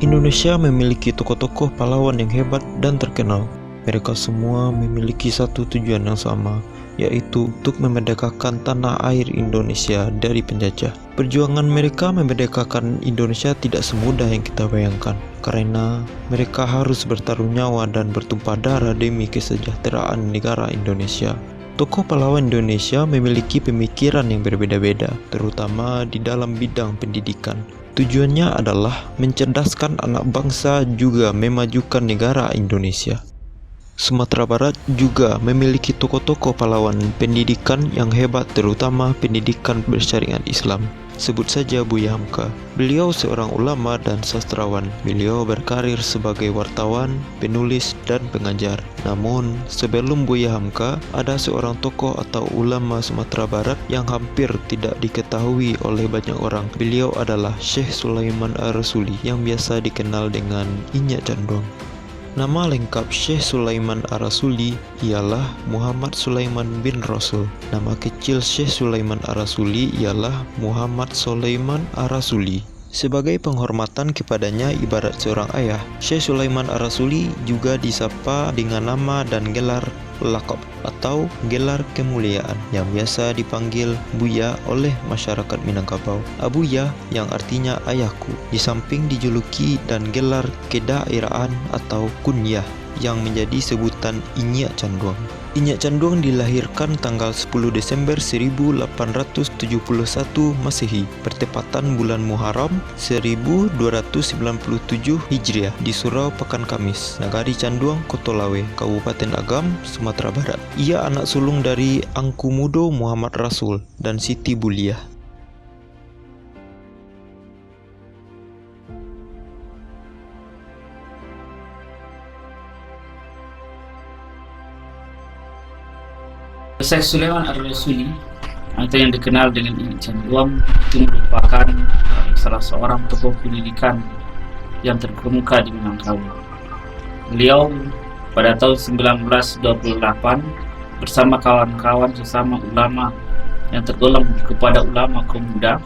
Indonesia memiliki tokoh-tokoh pahlawan yang hebat dan terkenal. Mereka semua memiliki satu tujuan yang sama, yaitu untuk memerdekakan tanah air Indonesia dari penjajah. Perjuangan mereka memerdekakan Indonesia tidak semudah yang kita bayangkan, karena mereka harus bertaruh nyawa dan bertumpah darah demi kesejahteraan negara Indonesia. Tokoh pahlawan Indonesia memiliki pemikiran yang berbeda-beda, terutama di dalam bidang pendidikan. Tujuannya adalah mencerdaskan anak bangsa juga memajukan negara Indonesia. Sumatera Barat juga memiliki tokoh-tokoh pahlawan pendidikan yang hebat, terutama pendidikan bersyariat Islam. Sebut saja Buya Hamka. Beliau seorang ulama dan sastrawan. Beliau berkarir sebagai wartawan, penulis, dan pengajar. Namun, sebelum Buya Hamka, ada seorang tokoh atau ulama Sumatera Barat yang hampir tidak diketahui oleh banyak orang. Beliau adalah Syekh Sulaiman Ar-Rasuli yang biasa dikenal dengan Inyak Canduang. Nama lengkap Syekh Sulaiman Ar-Rasuli ialah Muhammad Sulaiman bin Rasul. Nama kecil Syekh Sulaiman Ar-Rasuli ialah Muhammad Sulaiman Ar-Rasuli. Sebagai penghormatan kepadanya ibarat seorang ayah, Syekh Sulaiman Ar-Rasuli juga disapa dengan nama dan gelar laqab atau gelar kemuliaan yang biasa dipanggil Buya oleh masyarakat Minangkabau. Abuya yang artinya ayahku, di samping dijuluki dan gelar kedaeraan atau kunyah yang menjadi sebutan Inyak Canduang. Inyak Canduang dilahirkan tanggal 10 Desember 1871 Masehi, bertepatan bulan Muharram 1297 Hijriah di Surau Pekan Kamis, Nagari Canduang, Kotolawe, Kabupaten Agam, Sumatera Barat. Ia anak sulung dari Angku Mudo Muhammad Rasul dan Siti Buliah. Syekh Sulaiman Ar-Rasuli atau yang dikenal dengan Inyak Canduang itu merupakan salah seorang tokoh pendidikan yang terkemuka di Minangkabau. Beliau pada tahun 1928 bersama kawan-kawan sesama ulama yang tergolong kepada ulama kaum muda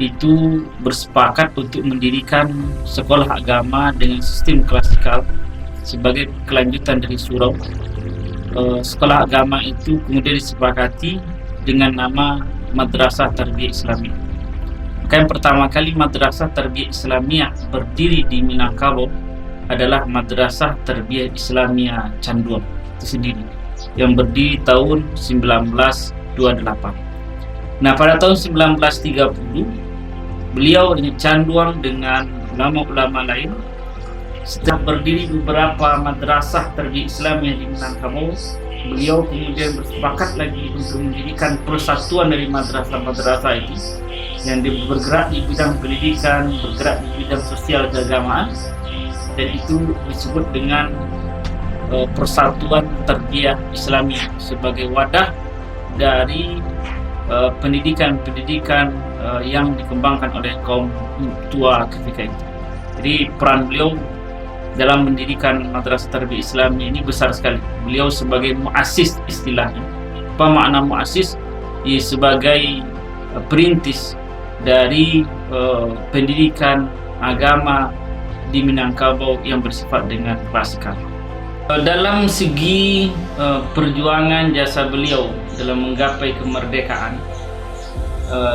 itu bersepakat untuk mendirikan sekolah agama dengan sistem klasikal sebagai kelanjutan dari surau. Sekolah agama itu kemudian disepakati dengan nama Madrasah Tarbiyah Islamiyah. Maka yang pertama kali Madrasah Tarbiyah Islamiyah berdiri di Minangkabau adalah Madrasah Tarbiyah Islamiyah Canduang itu sendiri yang berdiri tahun 1928. Nah, pada tahun 1930 beliau ini Canduang dengan ulama-ulama lain setelah berdiri beberapa madrasah tarbiyah Islamiyah di Minangkabau, beliau kemudian bersepakat lagi untuk mendirikan persatuan dari madrasah-madrasah ini yang bergerak di bidang pendidikan, bergerak di bidang sosial keagamaan, dan itu disebut dengan Persatuan Tarbiyah Islamiyah sebagai wadah dari pendidikan-pendidikan yang dikembangkan oleh kaum tua ketika itu. Jadi peran beliau dalam mendirikan Madrasah Tarbiyah Islamiyah ini besar sekali. Beliau sebagai muassis istilahnya. Apa makna muassis? Ia sebagai perintis dari pendidikan agama di Minangkabau yang bersifat dengan klasikal. Dalam segi perjuangan jasa beliau dalam menggapai kemerdekaan,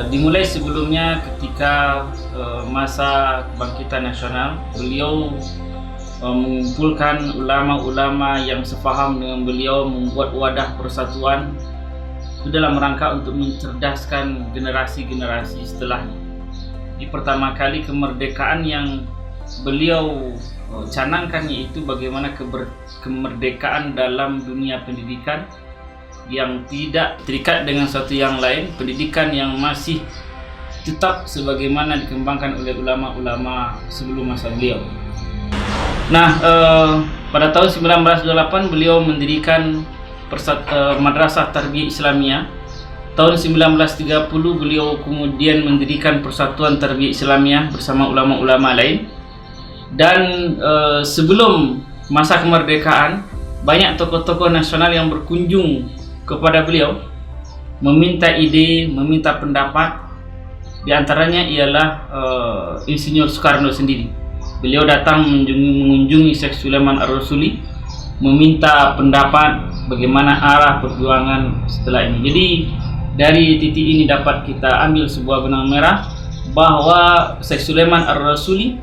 dimulai sebelumnya ketika masa kebangkitan nasional, beliau mengumpulkan ulama-ulama yang sepaham dengan beliau, membuat wadah persatuan itu dalam rangka untuk mencerdaskan generasi-generasi setelahnya. Di pertama kali kemerdekaan yang beliau canangkan yaitu bagaimana kemerdekaan dalam dunia pendidikan yang tidak terikat dengan suatu yang lain, pendidikan yang masih tetap sebagaimana dikembangkan oleh ulama-ulama sebelum masa beliau. Nah, pada tahun 1928 beliau mendirikan Madrasah Tarbiyah Islamiyah. Tahun 1930 beliau kemudian mendirikan Persatuan Tarbiyah Islamiyah bersama ulama-ulama lain. Dan sebelum masa kemerdekaan, banyak tokoh-tokoh nasional yang berkunjung kepada beliau meminta ide, meminta pendapat. Di antaranya ialah Insinyur Soekarno sendiri. beliau datang mengunjungi Syekh Sulaiman Ar-Rasuli, meminta pendapat bagaimana arah perjuangan setelah ini. Jadi dari titik ini dapat kita ambil sebuah benang merah bahwa Syekh Sulaiman Ar-Rasuli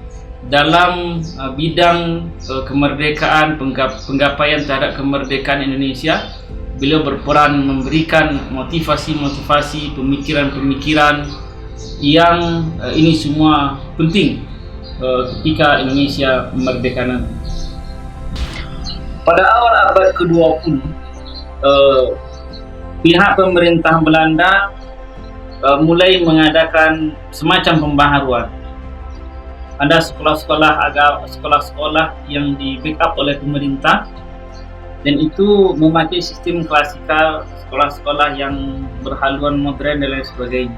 dalam bidang kemerdekaan, penggapaian terhadap kemerdekaan Indonesia, beliau berperan memberikan motivasi-motivasi, pemikiran-pemikiran yang ini semua penting ketika Indonesia merdeka nanti. Pada awal abad ke-20, pihak pemerintah Belanda mulai mengadakan semacam pembaharuan. Ada sekolah-sekolah yang di backup oleh pemerintah, dan itu memakai sistem klasikal, sekolah-sekolah yang berhaluan modern dan lain sebagainya.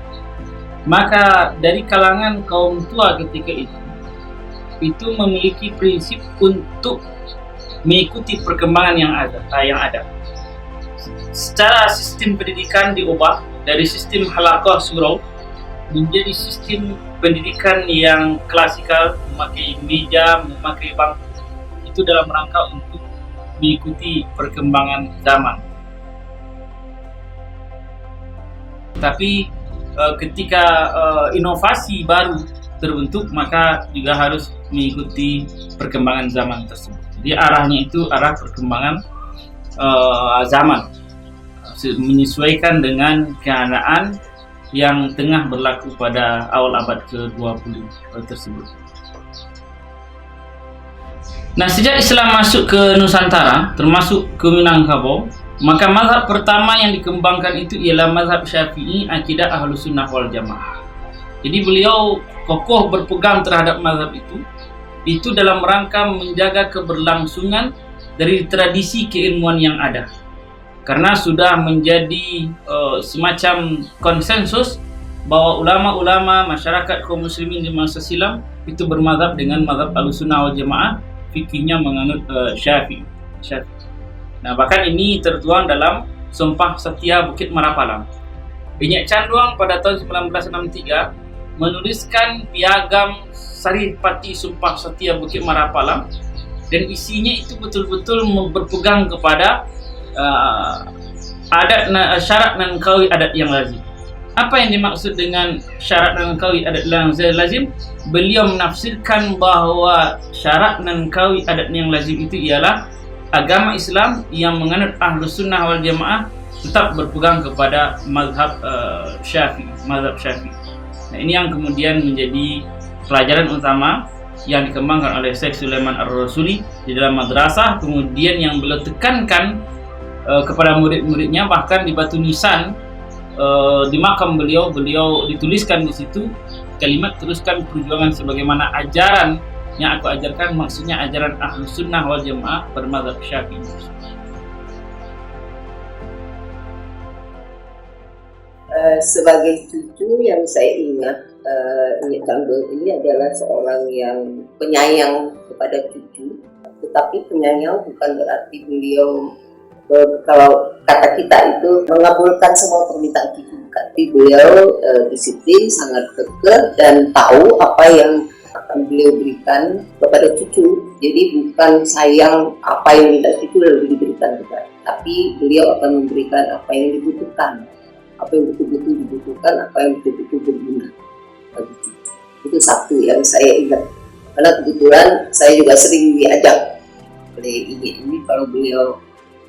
Maka dari kalangan kaum tua ketika itu memiliki prinsip untuk mengikuti perkembangan yang ada. Secara sistem pendidikan diubah dari sistem halaqah surau menjadi sistem pendidikan yang klasikal, memakai meja, memakai bangku. Itu dalam rangka untuk mengikuti perkembangan zaman. Tapi ketika inovasi baru terbentuk, maka juga harus mengikuti perkembangan zaman tersebut. Jadi arahnya itu arah perkembangan zaman, menyesuaikan dengan keadaan yang tengah berlaku pada awal abad ke-20 tersebut. Nah, sejak Islam masuk ke Nusantara, termasuk ke Minangkabau, maka mazhab pertama yang dikembangkan itu ialah mazhab Syafi'i, akidah Ahlus Sunnah wal Jamaah. Jadi beliau kokoh berpegang terhadap mazhab itu dalam rangka menjaga keberlangsungan dari tradisi keilmuan yang ada. Karena sudah menjadi semacam konsensus bahwa ulama-ulama masyarakat kaum muslimin di masa silam itu bermazhab dengan mazhab Ahlussunnah wal Jamaah, fikihnya menganut Syafi'i. Nah, bahkan ini tertuang dalam Sumpah Setia Bukit Marapalang. Banyak Canduang pada tahun 1963 menuliskan piagam Saripati Sumpah Setia Bukit Marapalang, dan isinya itu betul-betul berpegang kepada syarat dan kawi adat yang lazim. Apa yang dimaksud dengan syarat dan kawi adat yang lazim? Beliau menafsirkan bahwa syarat dan kawi adat yang lazim itu ialah agama Islam yang menganut Ahlus Sunnah wal Jamaah tetap berpegang kepada mazhab Syafi'i. Nah, ini yang kemudian menjadi pelajaran utama yang dikembangkan oleh Syekh Sulaiman Ar-Rasuli di dalam madrasah, kemudian yang beliau tekankan kepada murid-muridnya, bahkan di batu nisan di makam beliau dituliskan di situ kalimat teruskan perjuangan sebagaimana ajaran yang aku ajarkan, maksudnya ajaran Ahlus Sunnah wal Jamaah bermadzhab Syafi'i. Sebagai cucu yang saya ingat Campbell ini adalah seorang yang penyayang kepada cucu, tetapi penyayang bukan berarti beliau kalau kata kita itu mengabulkan semua permintaan cucu. Tapi beliau disiplin, sangat kekeh, dan tahu apa yang akan beliau berikan kepada cucu. Jadi bukan sayang apa yang minta cucu lalu diberikan kepada, tapi beliau akan memberikan apa yang dibutuhkan, apa yang betul-betul dibutuhkan, apa yang betul-betul berguna bagi cucu. Itu satu yang saya ingat, karena kebetulan saya juga sering diajak oleh ini kalau beliau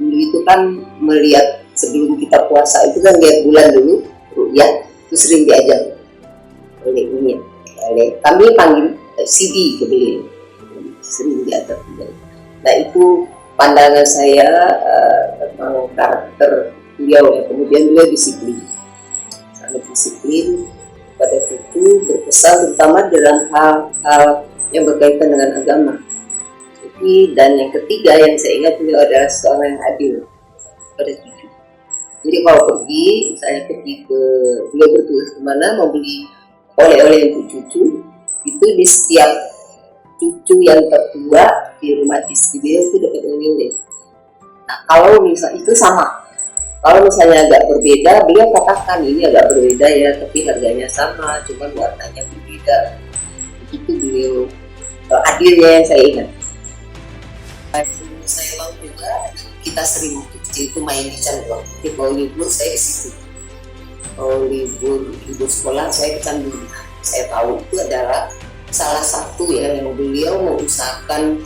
dulu itu kan melihat sebelum kita puasa itu kan lihat bulan dulu ya, itu sering diajak oleh ini kami panggil CD ke beliau, sering diajak. Nah, itu pandangan saya tentang karakter beliau ya. Kemudian beliau disiplin, sangat disiplin pada cucu, berpesan terutama dalam hal-hal yang berkaitan dengan agama. Dan yang ketiga yang saya ingat, beliau adalah seorang yang adil pada cucu. Jadi kalau pergi, misalnya beliau bertugas kemana mau beli oleh-oleh untuk cucu, itu di setiap cucu yang tertua di rumah istri beliau itu dapat oleh-oleh. Nah, kalau misalnya itu sama, kalau misalnya agak berbeda, beliau katakan ini agak berbeda ya, tapi harganya sama, cuma warnanya berbeda. Begitu beliau adilnya yang saya ingat. Saya tahu juga kita sering kecil itu main di Canduang. Jadi kalau libur saya di situ. Kalau libur sekolah saya di Canduang. Saya tahu itu adalah salah satu ya yang beliau mengusahakan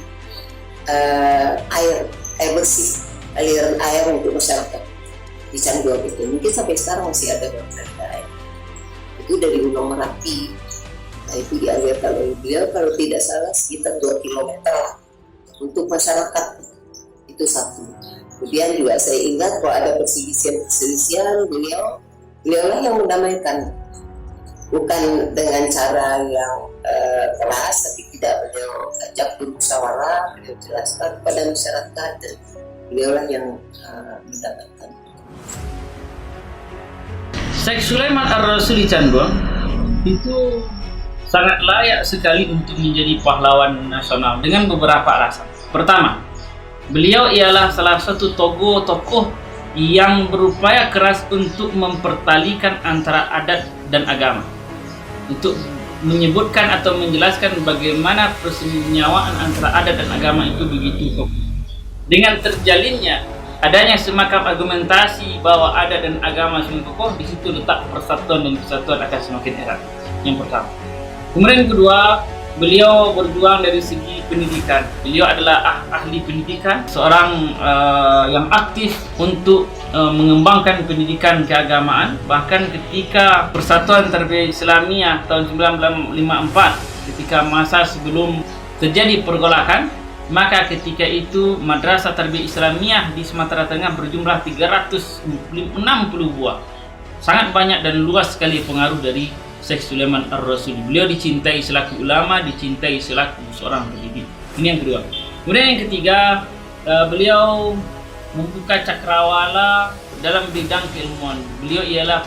air bersih, aliran air untuk masyarakat di Canduang itu. Mungkin sampai sekarang masih ada beberapa air. Itu dari Gunung Merapi. Nah, itu dialirkan oleh beliau kalau tidak salah sekitar 2 kilometer lah untuk masyarakat. Itu satu. Kemudian juga saya ingat kalau ada perselisihan beliau lah yang mendamaikan, bukan dengan cara yang keras, tapi tidak beliau ajak bermusyawarah, beliau jelaskan kepada masyarakat dan beliau lah yang mendamaikan. Syekh Sulaiman Ar-Rasuli Canduang itu sangat layak sekali untuk menjadi pahlawan nasional dengan beberapa alasan. Pertama, beliau ialah salah satu tokoh yang berupaya keras untuk mempertalikan antara adat dan agama, untuk menyebutkan atau menjelaskan bagaimana persenyawaan antara adat dan agama itu begitu kokoh. Dengan terjalinnya adanya semacam argumentasi bahwa adat dan agama semakin kokoh, di situ letak persatuan dan kesatuan akan semakin erat. Yang pertama. Kemudian yang kedua, beliau berjuang dari segi pendidikan. Beliau adalah ahli pendidikan, seorang yang aktif untuk mengembangkan pendidikan keagamaan. Bahkan ketika Persatuan Tarbiyah Islamiyah tahun 1954, ketika masa sebelum terjadi pergolakan, maka ketika itu Madrasah Tarbiyah Islamiyah di Sumatera Tengah berjumlah 360 buah. Sangat banyak dan luas sekali pengaruh dari Syekh Sulaiman Ar-Rasuli. Beliau dicintai selaku ulama, dicintai selaku seorang pendidik. Ini yang kedua. Kemudian yang ketiga, beliau membuka cakrawala dalam bidang keilmuan. Beliau adalah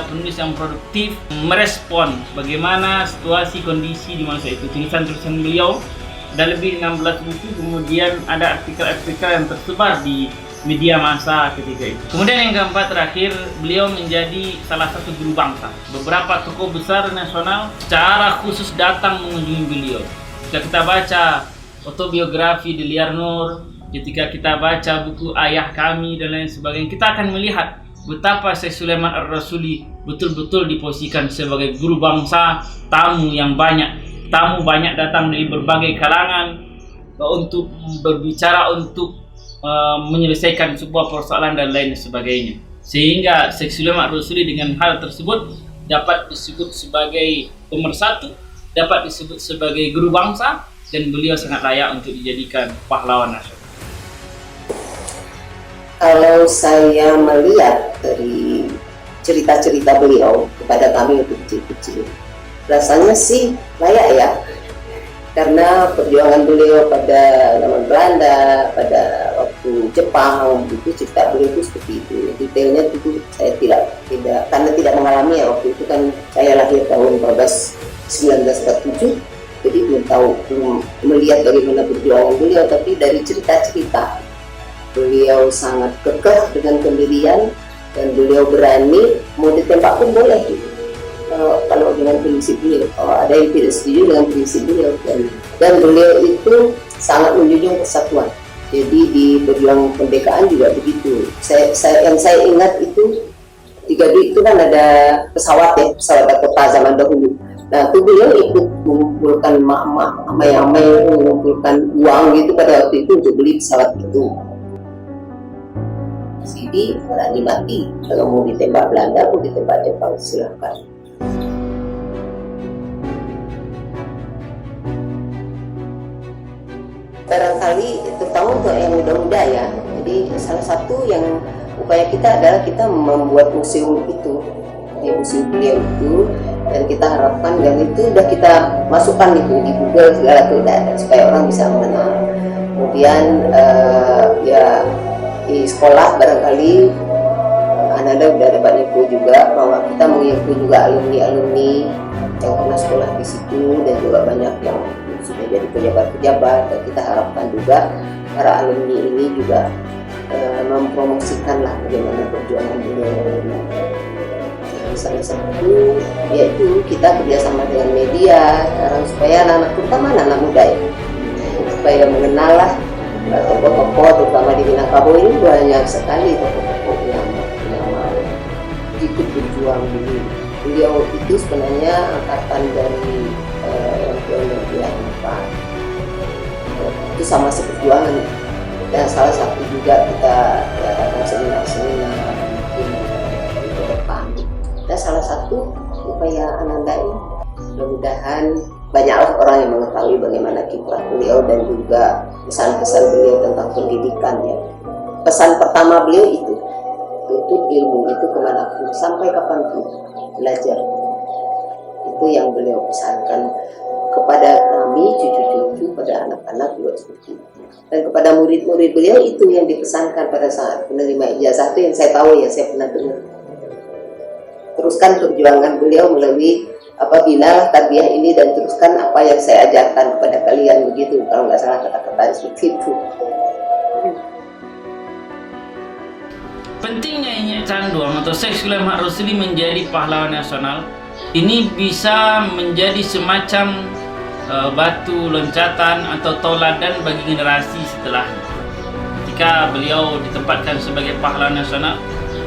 penulis yang produktif, merespon bagaimana situasi kondisi di masa itu. Tulisan-tulisan beliau ada lebih 16 buku, kemudian ada artikel-artikel yang tersebar di media massa ketika itu. Kemudian yang keempat terakhir, beliau menjadi salah satu guru bangsa. Beberapa tokoh besar nasional secara khusus datang mengunjungi beliau. Jika kita baca autobiografi Deliar Nur, ketika kita baca buku Ayah Kami dan lain sebagainya, kita akan melihat betapa Syekh Sulaiman Ar-Rasuli betul-betul diposisikan sebagai guru bangsa. Tamu banyak datang dari berbagai kalangan untuk berbicara, untuk menyelesaikan sebuah persoalan dan lain sebagainya. Sehingga Syekh Sulaiman Ar-Rasuli dengan hal tersebut dapat disebut sebagai pemersatu, dapat disebut sebagai guru bangsa, dan beliau sangat layak untuk dijadikan pahlawan nasional. Kalau saya melihat dari cerita-cerita beliau kepada kami untuk kecil-kecil, rasanya sih layak ya, karena perjuangan beliau pada zaman Belanda, pada waktu Jepang, itu cerita beliau itu seperti itu. Detailnya itu saya tidak karena tidak mengalami ya, waktu itu kan saya lahir tahun 1947, jadi belum melihat bagaimana perjuangan beliau, tapi dari cerita-cerita beliau sangat kekeh dengan pendirian dan beliau berani mau ditembak pun boleh gitu. Kalau dengan prinsip beliau, kalau ada yang tidak setuju dengan prinsip beliau, dan beliau itu sangat menjunjung persatuan. Jadi di perjuangan kemerdekaan juga begitu. Yang saya ingat itu 3D itu kan ada pesawat Dakota zaman dahulu. Nah itu beliau ikut mengumpulkan amai-amai mengumpulkan uang gitu pada waktu itu untuk beli pesawat itu. Jadi berani mati, kalau mau ditembak Belanda, mau ditembak Jepang, silahkan. Barangkali terutama untuk yang muda-muda ya, jadi salah satu yang upaya kita adalah kita membuat museum itu, di museum beliau itu, dan kita harapkan, dan itu sudah kita masukkan itu di Google segala itu, supaya orang bisa mengenal. Kemudian ya di sekolah barangkali Ananda sudah dapat info juga bahwa kita menginfo juga alumni-alumni yang pernah sekolah di situ, dan juga banyak yang sudah jadi pejabat-pejabat, dan kita harapkan juga para alumni ini juga mempromosikan lah bagaimana perjuangan beliau salah satu yaitu kita kerjasama dengan media sekarang supaya anak-anak, terutama anak-anak muda ya, supaya mengenal lah tokoh-tokoh terutama di Minangkabau ini banyak sekali tokoh-tokoh yang mau ikut berjuang dulu. Beliau itu sebenarnya angkatan dari yang dia itu sama seperjuangan. Dan salah satu juga kita adakan seminar-seminar mungkin ke depan. Dan salah satu upaya Ananda ini mudah-mudahan banyaklah orang yang mengetahui bagaimana kiprah beliau dan juga pesan-pesan beliau tentang pendidikan ya. Pesan pertama beliau itu tuntut ilmu itu kemanapun sampai kapanpun belajar. Itu yang beliau pesankan kepada kami cucu-cucu, pada anak-anak juga seperti itu. Dan kepada murid-murid beliau itu yang dipesankan pada saat menerima ijazah itu yang saya tahu ya, saya pernah dengar. Teruskan perjuangan beliau melalui apabila tarbiyah ini dan teruskan apa yang saya ajarkan kepada kalian begitu, kalau nggak salah kata-kata seperti itu. Pentingnya Nyi Canduang atau Syekh Sulaiman Ar-Rasuli menjadi pahlawan nasional ini bisa menjadi semacam batu loncatan atau tauladan bagi generasi setelahnya. Ketika beliau ditempatkan sebagai pahlawan nasional,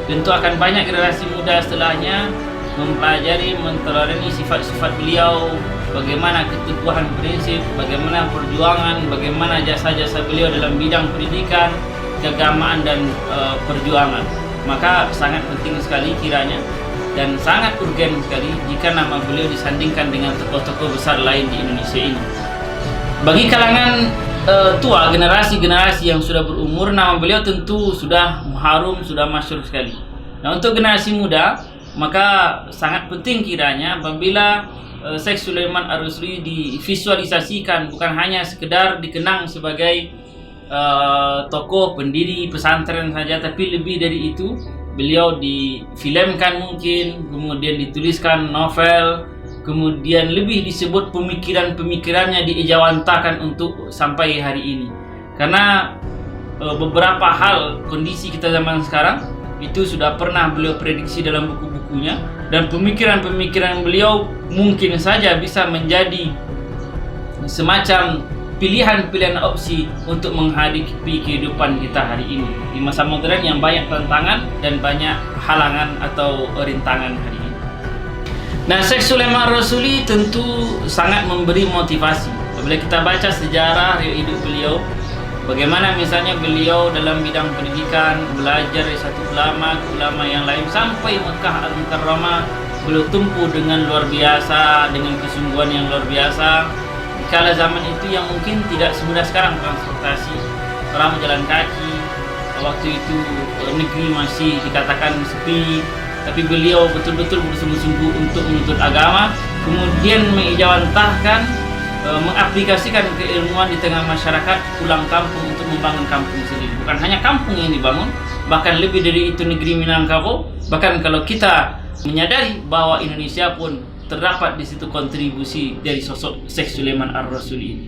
tentu akan banyak generasi muda setelahnya mempelajari, menteladani sifat-sifat beliau, bagaimana keteguhan prinsip, bagaimana perjuangan, bagaimana jasa-jasa beliau dalam bidang pendidikan, keagamaan dan perjuangan. Maka sangat penting sekali kiranya dan sangat urgen sekali jika nama beliau disandingkan dengan tokoh-tokoh besar lain di Indonesia ini. Bagi kalangan tua, generasi-generasi yang sudah berumur, nama beliau tentu sudah harum, sudah masyhur sekali. Nah, untuk generasi muda, maka sangat penting kiranya apabila Syekh Sulaiman Ar-Rasuli divisualisasikan, bukan hanya sekedar dikenang sebagai tokoh pendiri pesantren saja, tapi lebih dari itu. Beliau difilmkan mungkin, kemudian dituliskan novel, kemudian lebih disebut pemikiran-pemikirannya diejawantakan untuk sampai hari ini. Karena beberapa hal kondisi kita zaman sekarang itu sudah pernah beliau prediksi dalam buku-bukunya, dan pemikiran-pemikiran beliau mungkin saja bisa menjadi semacam pilihan-pilihan opsi untuk menghadapi kehidupan kita hari ini di masa modern yang banyak tantangan dan banyak halangan atau rintangan hari ini. Nah, Syekh Sulaiman Ar-Rasuli tentu sangat memberi motivasi. Apabila kita baca sejarah hidup beliau, bagaimana misalnya beliau dalam bidang pendidikan belajar dari satu ulama ke ulama yang lain sampai Mekah Al-Mukarramah, beliau tempuh dengan luar biasa, dengan kesungguhan yang luar biasa. Kala zaman itu yang mungkin tidak semudah sekarang transportasi, orang berjalan kaki, waktu itu negeri masih dikatakan sepi, tapi beliau betul-betul bersungguh-sungguh untuk menuntut agama, kemudian mengijawantahkan, mengaplikasikan keilmuan di tengah masyarakat, pulang kampung untuk membangun kampung sendiri. Bukan hanya kampung yang dibangun, bahkan lebih dari itu negeri Minangkabau. Bahkan kalau kita menyadari bahwa Indonesia pun terdapat di situ kontribusi dari sosok Syekh Sulaiman Ar-Rasuli ini.